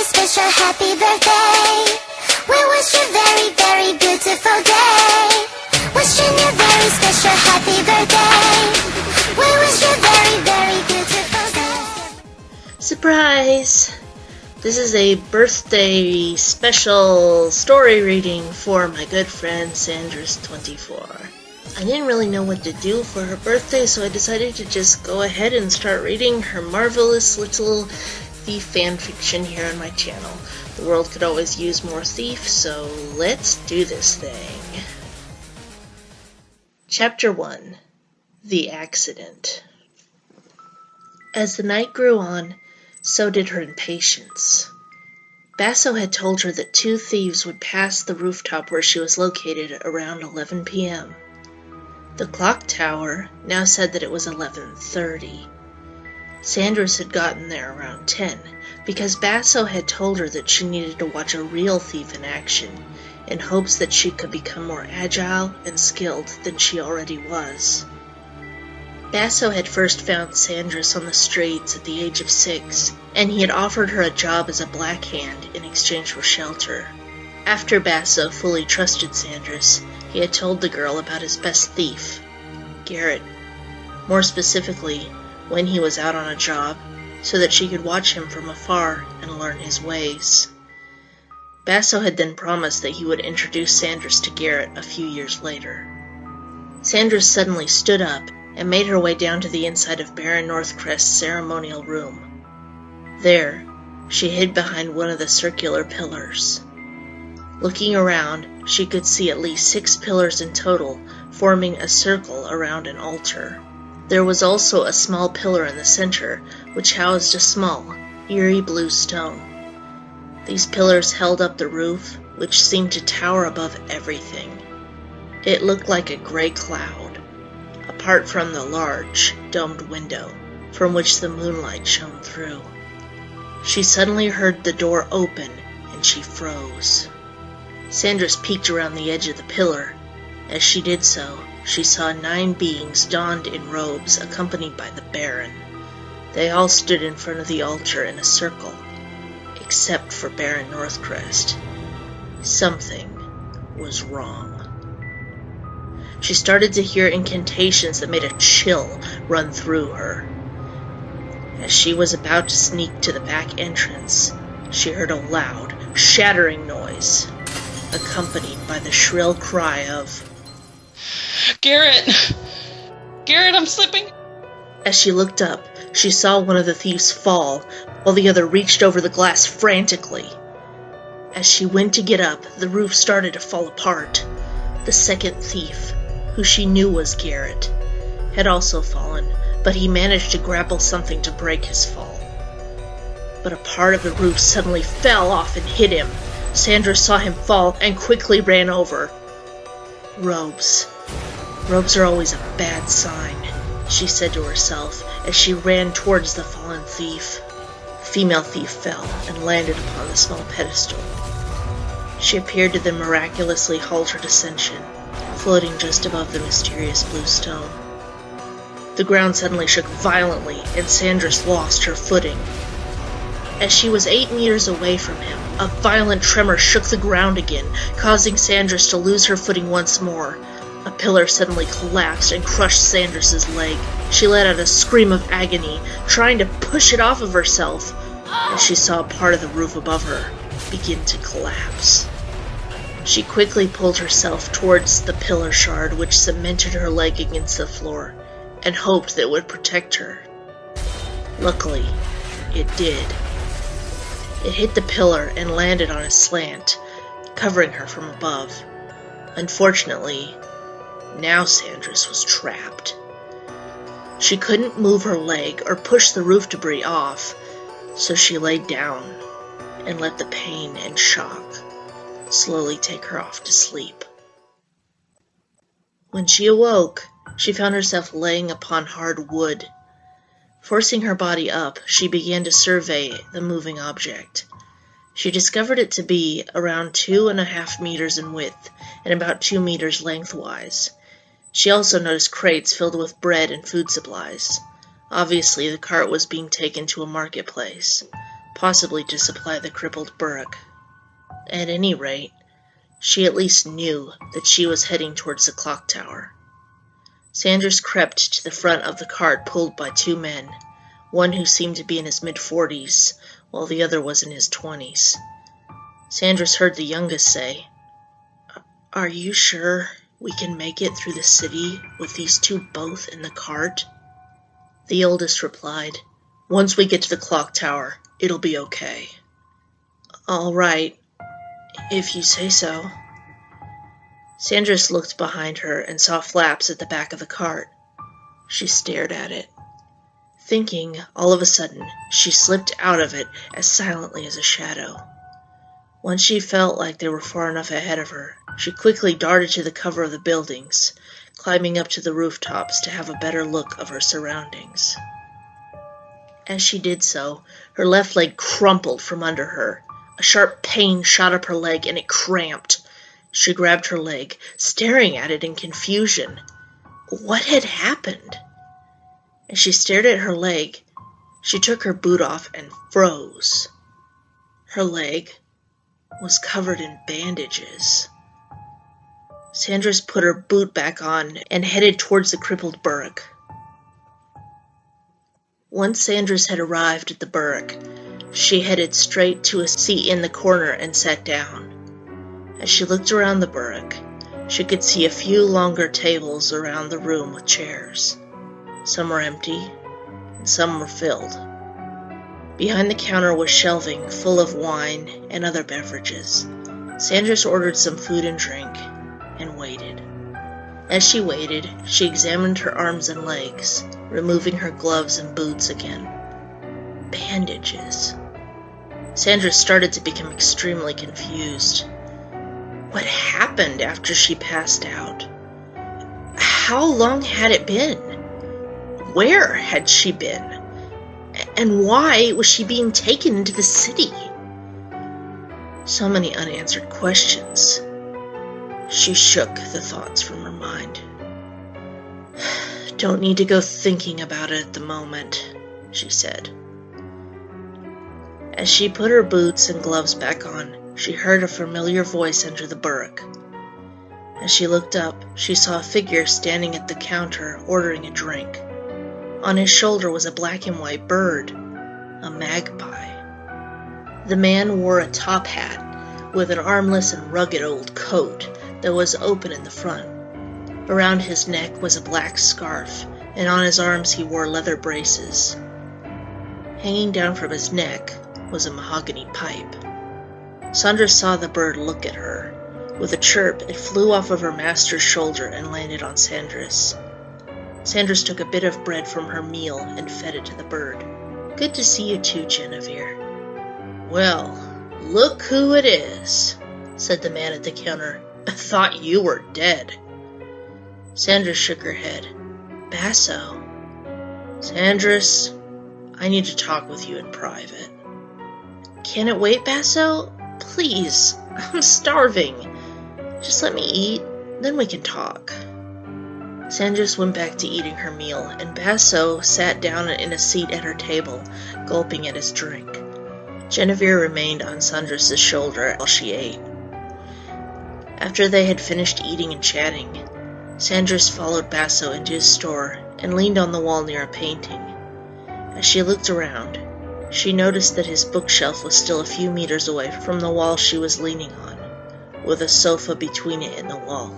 special happy birthday. We wish you very, very beautiful day. Wishing you very special happy birthday. We wish you very, very beautiful day. Surprise! This is a birthday special story reading for my good friend Sandra's24. I didn't really know what to do for her birthday, so I decided to just go ahead and start reading her marvelous little thief fanfiction here on my channel. The world could always use more thieves, so let's do this thing. Chapter 1. The Accident. As the night grew on, so did her impatience. Basso had told her that 2 thieves would pass the rooftop where she was located around 11 p.m. The clock tower now said that it was 11:30. Sanders had gotten there around 10 because Basso had told her that she needed to watch a real thief in action in hopes that she could become more agile and skilled than she already was. Basso had first found Sanders on the streets at the age of 6, and he had offered her a job as a black hand in exchange for shelter. After Basso fully trusted Sanders, he had told the girl about his best thief, Garrett, more specifically, when he was out on a job, so that she could watch him from afar and learn his ways. Basso had then promised that he would introduce Sanders to Garrett a few years later. Sanders suddenly stood up and made her way down to the inside of Baron Northcrest's ceremonial room. There, she hid behind one of the circular pillars. Looking around, she could see at least 6 pillars in total, forming a circle around an altar. There was also a small pillar in the center, which housed a small, eerie blue stone. These pillars held up the roof, which seemed to tower above everything. It looked like a gray cloud, apart from the large, domed window, from which the moonlight shone through. She suddenly heard the door open, and she froze. Sanders peeked around the edge of the pillar. As she did so, she saw 9 beings donned in robes accompanied by the Baron. They all stood in front of the altar in a circle, except for Baron Northcrest. Something was wrong. She started to hear incantations that made a chill run through her. As she was about to sneak to the back entrance, she heard a loud, shattering noise, accompanied by the shrill cry of, Garrett! Garrett, I'm slipping! As she looked up, she saw one of the thieves fall, while the other reached over the glass frantically. As she went to get up, the roof started to fall apart. The second thief, who she knew was Garrett, had also fallen, but he managed to grapple something to break his fall. But a part of the roof suddenly fell off and hit him. Sandra saw him fall and quickly ran over. Robes. Robes are always a bad sign, she said to herself as she ran towards the fallen thief. The female thief fell and landed upon the small pedestal. She appeared to then miraculously halt her descension, floating just above the mysterious blue stone. The ground suddenly shook violently, and Sanders lost her footing. As she was 8 meters away from him, a violent tremor shook the ground again, causing Sanders to lose her footing once more. A pillar suddenly collapsed and crushed Sanders' leg. She let out a scream of agony, trying to push it off of herself, as she saw a part of the roof above her begin to collapse. She quickly pulled herself towards the pillar shard which cemented her leg against the floor, and hoped that it would protect her. Luckily, it did. It hit the pillar and landed on a slant, covering her from above. Unfortunately, now Sanders was trapped. She couldn't move her leg or push the roof debris off, so she laid down and let the pain and shock slowly take her off to sleep. When she awoke, she found herself laying upon hard wood. Forcing her body up, she began to survey the moving object. She discovered it to be around 2.5 meters in width and about 2 meters lengthwise. She also noticed crates filled with bread and food supplies. Obviously, the cart was being taken to a marketplace. possibly to supply the crippled Burke. At any rate, she at least knew that she was heading towards the clock tower. Sanders crept to the front of the cart pulled by two men, one who seemed to be in his mid-40s, while the other was in his 20s. Sanders heard the youngest say, "Are you sure we can make it through the city with these two both in the cart?" The oldest replied, "Once we get to the clock tower, it'll be okay." "All right, if you say so." Sanders looked behind her and saw flaps at the back of the cart. She stared at it. Thinking, all of a sudden, she slipped out of it as silently as a shadow. Once she felt like they were far enough ahead of her, she quickly darted to the cover of the buildings, climbing up to the rooftops to have a better look of her surroundings. As she did so, her left leg crumpled from under her. A sharp pain shot up her leg and it cramped. She grabbed her leg, staring at it in confusion. What had happened? As she stared at her leg, she took her boot off and froze. Her leg was covered in bandages. Sanders put her boot back on and headed towards the crippled Burke. Once Sanders had arrived at the Burke, she headed straight to a seat in the corner and sat down. As she looked around the Burke, she could see a few longer tables around the room with chairs. Some were empty, and some were filled. Behind the counter was shelving full of wine and other beverages. Sanders ordered some food and drink, and waited. As she waited, she examined her arms and legs, removing her gloves and boots again. Bandages. Sanders started to become extremely confused. What happened after she passed out? How long had it been? Where had she been? And why was she being taken into the city? So many unanswered questions. She shook the thoughts from her mind. "Don't need to go thinking about it at the moment," she said. As she put her boots and gloves back on, she heard a familiar voice enter the Burke. As she looked up, she saw a figure standing at the counter ordering a drink. On his shoulder was a black and white bird, a magpie. The man wore a top hat with an armless and rugged old coat that was open in the front. Around his neck was a black scarf, and on his arms he wore leather braces. Hanging down from his neck was a mahogany pipe. Sandra saw the bird look at her. With a chirp, it flew off of her master's shoulder and landed on Sanders. Sanders took a bit of bread from her meal and fed it to the bird. "Good to see you too, Genevieve." "Well, look who it is," said the man at the counter. "I thought you were dead." Sanders shook her head. "Basso." "Sanders, I need to talk with you in private." "Can it wait, Basso? Please, I'm starving. Just let me eat, then we can talk." Sanders went back to eating her meal, and Basso sat down in a seat at her table, gulping at his drink. Genevieve remained on Sanders' shoulder while she ate. After they had finished eating and chatting, Sanders followed Basso into his store and leaned on the wall near a painting. As she looked around, she noticed that his bookshelf was still a few meters away from the wall she was leaning on, with a sofa between it and the wall.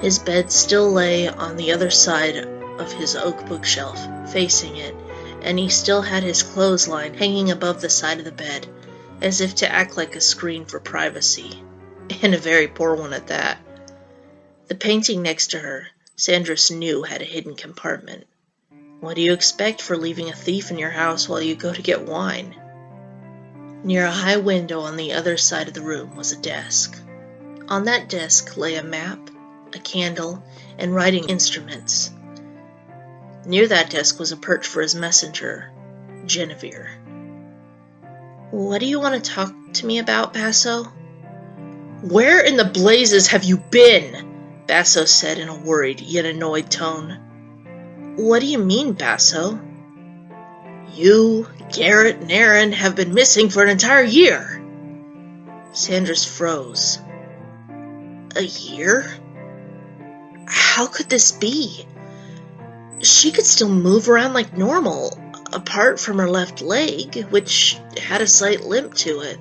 His bed still lay on the other side of his oak bookshelf, facing it, and he still had his clothesline hanging above the side of the bed, as if to act like a screen for privacy, and a very poor one at that. The painting next to her, Sanders knew had a hidden compartment. What do you expect for leaving a thief in your house while you go to get wine? Near a high window on the other side of the room was a desk. On that desk lay a map, a candle, and writing instruments. Near that desk was a perch for his messenger, Genevieve. "What do you want to talk to me about, Basso?" "Where in the blazes have you been?" Basso said in a worried yet annoyed tone. "What do you mean, Basso?" You, Garrett, and Aaron have been missing for an entire year. Sanders froze. A year? How could this be? She could still move around like normal, apart from her left leg, which had a slight limp to it.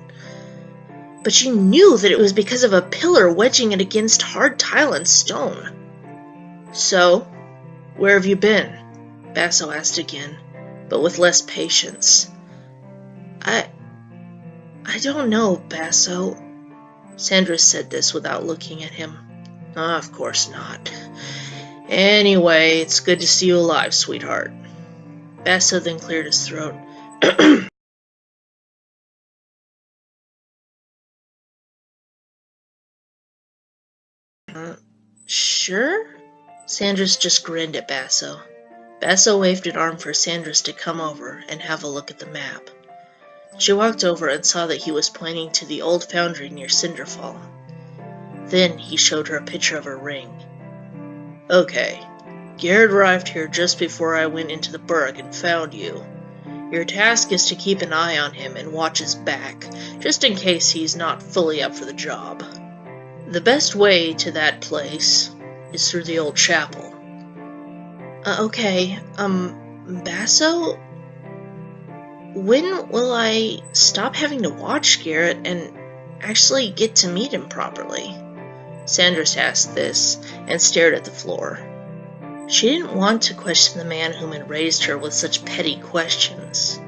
But she knew that it was because of a pillar wedging it against hard tile and stone. So, where have you been? Basso asked again, but with less patience. I don't know, Basso. Sandra said this without looking at him. Of course not. Anyway, it's good to see you alive, sweetheart. Basso then cleared his throat. Sure? Sanders just grinned at Basso. Basso waved an arm for Sanders to come over and have a look at the map. She walked over and saw that he was pointing to the old foundry near Cinderfall. Then he showed her a picture of a ring. Okay, Garrett arrived here just before I went into the burg and found you. Your task is to keep an eye on him and watch his back, just in case he's not fully up for the job. The best way to that place is through the old chapel. Okay, Basso? When will I stop having to watch Garrett and actually get to meet him properly? Sanders asked this and stared at the floor. She didn't want to question the man whom had raised her with such petty questions.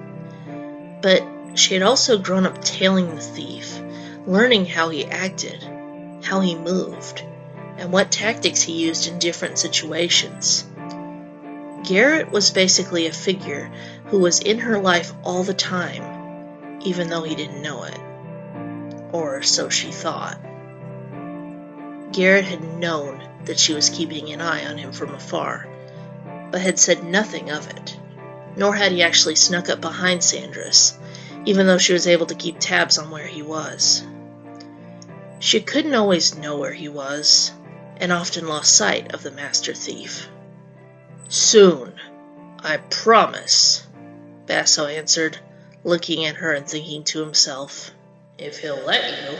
But she had also grown up tailing the thief, learning how he acted, how he moved, and what tactics he used in different situations. Garrett was basically a figure who was in her life all the time, even though he didn't know it. Or so she thought. Garrett had known that she was keeping an eye on him from afar, but had said nothing of it, nor had he actually snuck up behind Sanders, even though she was able to keep tabs on where he was. She couldn't always know where he was, and often lost sight of the master thief. Soon, I promise, Basso answered, looking at her and thinking to himself, if he'll let you.